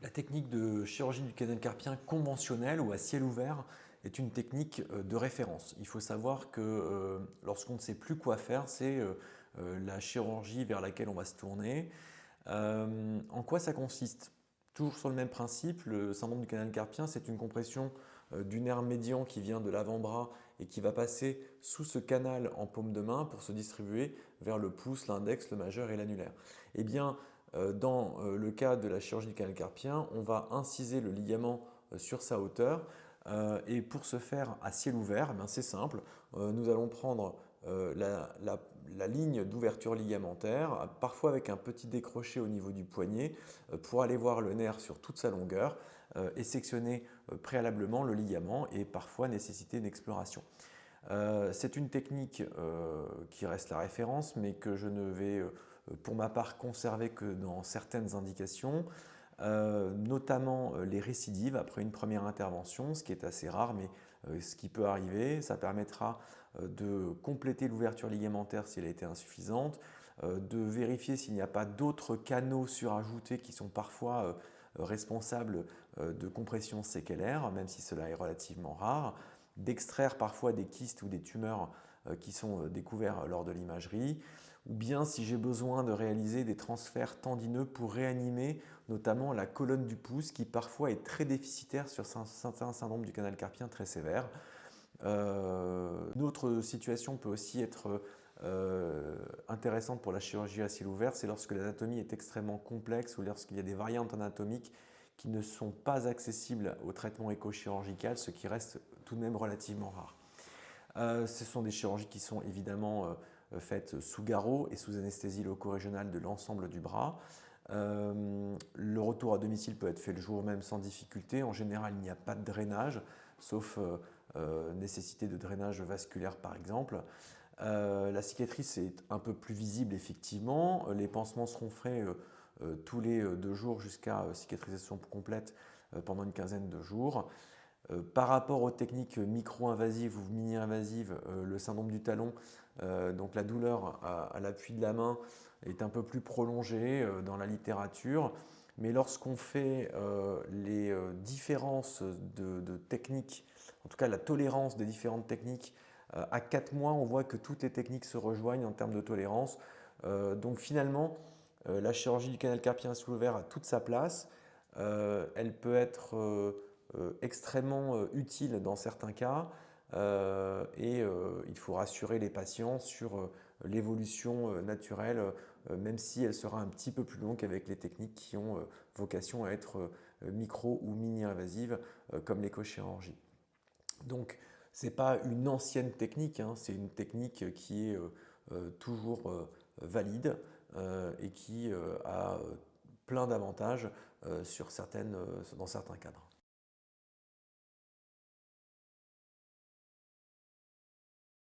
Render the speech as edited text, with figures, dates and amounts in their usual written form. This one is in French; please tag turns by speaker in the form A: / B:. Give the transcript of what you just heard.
A: La technique de chirurgie du canal carpien conventionnelle ou à ciel ouvert est une technique de référence. Il faut savoir que lorsqu'on ne sait plus quoi faire, c'est la chirurgie vers laquelle on va se tourner. En quoi ça consiste? Toujours sur le même principe, le syndrome du canal carpien, c'est une compression du nerf médian qui vient de l'avant-bras et qui va passer sous ce canal en paume de main pour se distribuer vers le pouce, l'index, le majeur et l'annulaire. Eh bien, dans le cas de la chirurgie du canal carpien, on va inciser le ligament sur sa hauteur. Et pour ce faire à ciel ouvert, eh c'est simple, nous allons prendre la ligne d'ouverture ligamentaire, parfois avec un petit décroché au niveau du poignet, pour aller voir le nerf sur toute sa longueur et sectionner préalablement le ligament et parfois nécessiter une exploration. C'est une technique qui reste la référence, mais que je ne vais pour ma part conserver que dans certaines indications, notamment les récidives après une première intervention, ce qui est assez rare, mais ce qui peut arriver. Ça permettra de compléter l'ouverture ligamentaire si elle a été insuffisante, de vérifier s'il n'y a pas d'autres canaux surajoutés qui sont parfois responsables de compression séquelaire, même si cela est relativement rare, d'extraire parfois des kystes ou des tumeurs qui sont découverts lors de l'imagerie, ou bien si j'ai besoin de réaliser des transferts tendineux pour réanimer notamment la colonne du pouce qui parfois est très déficitaire sur certains syndromes du canal carpien très sévères. Une autre situation peut aussi être intéressante pour la chirurgie à ciel ouvert, c'est lorsque l'anatomie est extrêmement complexe ou lorsqu'il y a des variantes anatomiques qui ne sont pas accessibles au traitement échochirurgical, ce qui reste tout de même relativement rare. Ce sont des chirurgies qui sont évidemment faites sous garrot et sous anesthésie loco-régionale de l'ensemble du bras. Le retour à domicile peut être fait le jour même sans difficulté. En général, il n'y a pas de drainage, sauf nécessité de drainage vasculaire par exemple. La cicatrice est un peu plus visible effectivement. Les pansements seront faits tous les 2 jours jusqu'à cicatrisation complète pendant une quinzaine de jours. Par rapport aux techniques micro-invasives ou mini-invasives, le syndrome du talon, donc la douleur à l'appui de la main est un peu plus prolongée dans la littérature. Mais lorsqu'on fait les différences de techniques, en tout cas la tolérance des différentes techniques, à 4 mois, on voit que toutes les techniques se rejoignent en termes de tolérance. Donc finalement, la chirurgie du canal carpien à ciel ouvert a toute sa place. Elle peut être extrêmement utile dans certains cas et il faut rassurer les patients sur l'évolution naturelle, même si elle sera un petit peu plus longue qu'avec les techniques qui ont vocation à être micro ou mini-invasives comme l'écochirurgie. Donc, ce n'est pas une ancienne technique, hein, c'est une technique qui est toujours valide et qui a plein d'avantages dans certains cadres.